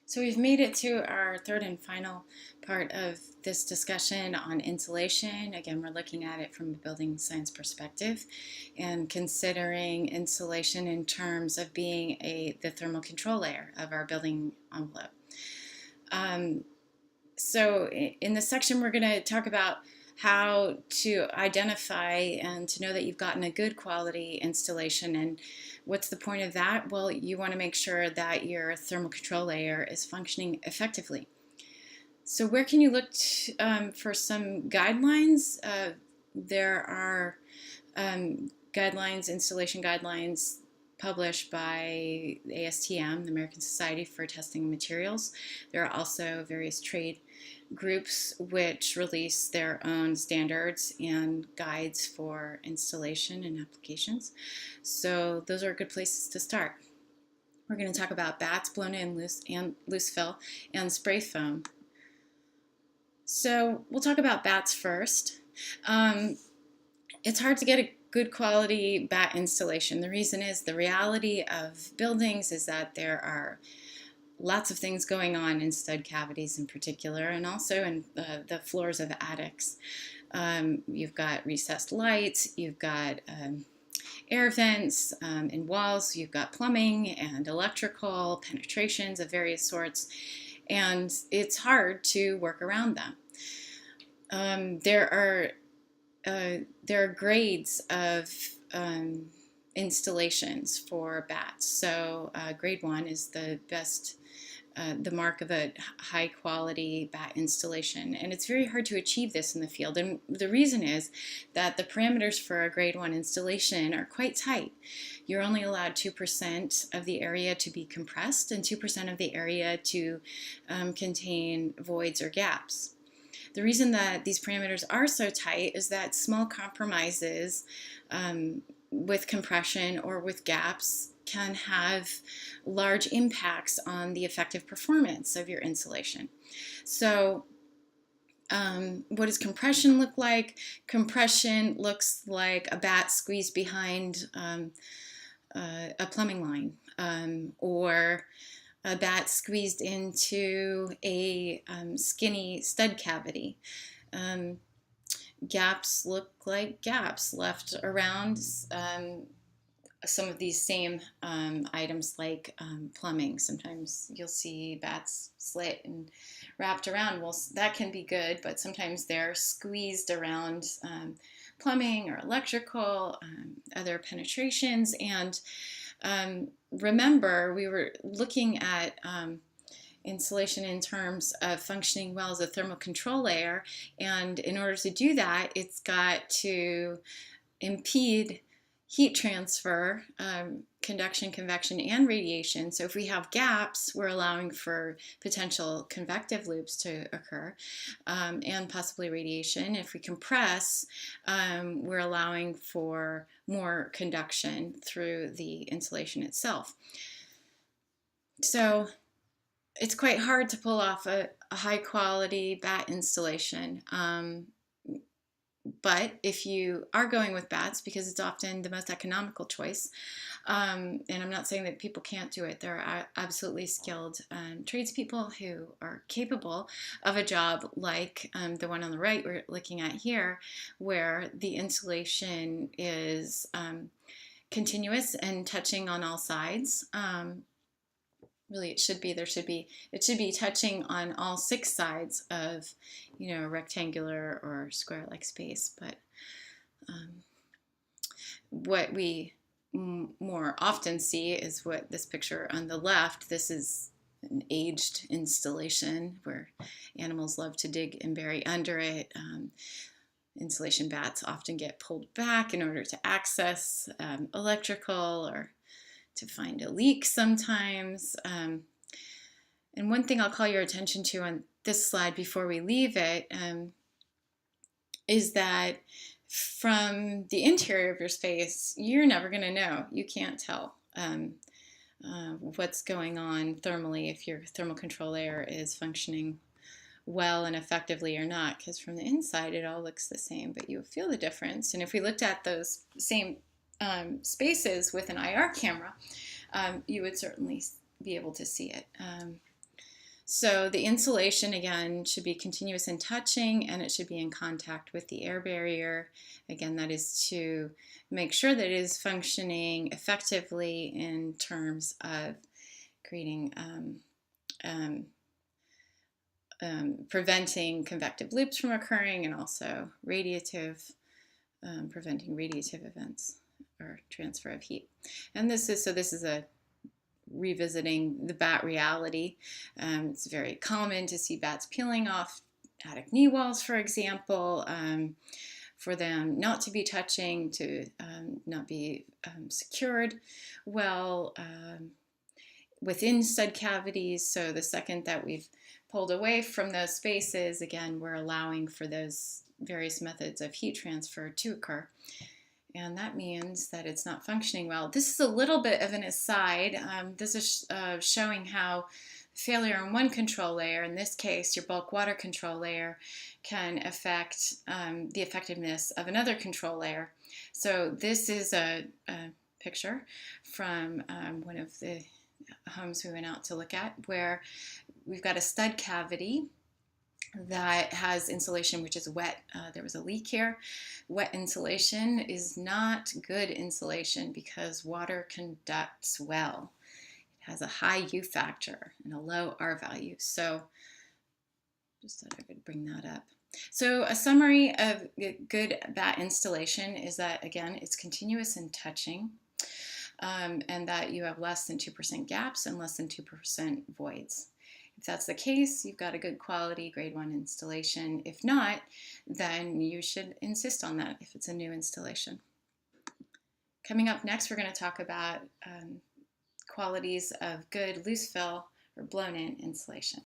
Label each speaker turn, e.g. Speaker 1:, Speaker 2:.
Speaker 1: So we've made it to our third and final part of this discussion on insulation. Again, we're looking at it from a building science perspective and considering insulation in terms of being the thermal control layer of our building envelope. So in this section, we're going to talk about how to identify and to know that you've gotten a good quality installation. And what's the point of that? Well, you want to make sure that your thermal control layer is functioning effectively. So where can you look for some guidelines? There are guidelines, installation guidelines published by the ASTM, the American Society for Testing Materials. There are also various trade groups which release their own standards and guides for installation and applications. So those are good places to start. We're going to talk about bats, blown in loose fill, and spray foam. So we'll talk about bats first. It's hard to get a good quality bat installation. The reason is the reality of buildings is that there are lots of things going on in stud cavities in particular, and also in the floors of attics. You've got recessed lights, you've got air vents in walls, you've got plumbing and electrical penetrations of various sorts, and it's hard to work around them. There are grades of installations for bats. So grade 1 is the best, the mark of a high quality bat installation. And it's very hard to achieve this in the field. And the reason is that the parameters for a grade 1 installation are quite tight. You're only allowed 2% of the area to be compressed and 2% of the area to contain voids or gaps. The reason that these parameters are so tight is that small compromises with compression or with gaps can have large impacts on the effective performance of your insulation. So what does compression look like? Compression looks like a bat squeezed behind a plumbing line, or a bat squeezed into a skinny stud cavity. Gaps look like gaps left around some of these same items like plumbing. Sometimes you'll see bats slit and wrapped around. Well, that can be good, but sometimes they're squeezed around plumbing or electrical, other penetrations. And remember, we were looking at insulation in terms of functioning well as a thermal control layer, and in order to do that, it's got to impede heat transfer, conduction, convection, and radiation. So if we have gaps, we're allowing for potential convective loops to occur, and possibly radiation. If we compress, we're allowing for more conduction through the insulation itself. So it's quite hard to pull off a high quality bat installation. But if you are going with bats, because it's often the most economical choice, and I'm not saying that people can't do it, there are absolutely skilled tradespeople who are capable of a job like the one on the right we're looking at here, where the insulation is continuous and touching on all sides. Really, it should be touching on all 6 sides of, a rectangular or square-like space. But what we more often see is what this picture on the left. This is an aged installation where animals love to dig and bury under it. Insulation bats often get pulled back in order to access electrical or to find a leak sometimes. And one thing I'll call your attention to on this slide before we leave it is that from the interior of your space, you're never going to know. You can't tell what's going on thermally if your thermal control layer is functioning well and effectively or not, because from the inside it all looks the same, but you'll feel the difference. And if we looked at those same spaces with an IR camera, you would certainly be able to see it. So the insulation, again, should be continuous in touching, and it should be in contact with the air barrier. Again, that is to make sure that it is functioning effectively in terms of creating preventing convective loops from occurring, and also preventing radiative events or transfer of heat. And this is a revisiting the bat reality. It's very common to see bats peeling off attic knee walls, for example, for them not to be touching, to not be secured well within stud cavities. So the second that we've pulled away from those spaces, again, we're allowing for those various methods of heat transfer to occur. And that means that it's not functioning well. This is a little bit of an aside. This is showing how failure in one control layer, in this case your bulk water control layer, can affect the effectiveness of another control layer. So this is a picture from one of the homes we went out to look at, where we've got a stud cavity that has insulation which is wet. There was a leak here. Wet insulation is not good insulation because water conducts well. It has a high U factor and a low R value. So just thought I would bring that up. So a summary of good bat installation is that, again, it's continuous in touching, and that you have less than 2% gaps and less than 2% voids. If that's the case, you've got a good quality grade 1 installation. If not, then you should insist on that if it's a new installation. Coming up next, we're going to talk about qualities of good loose fill or blown in insulation.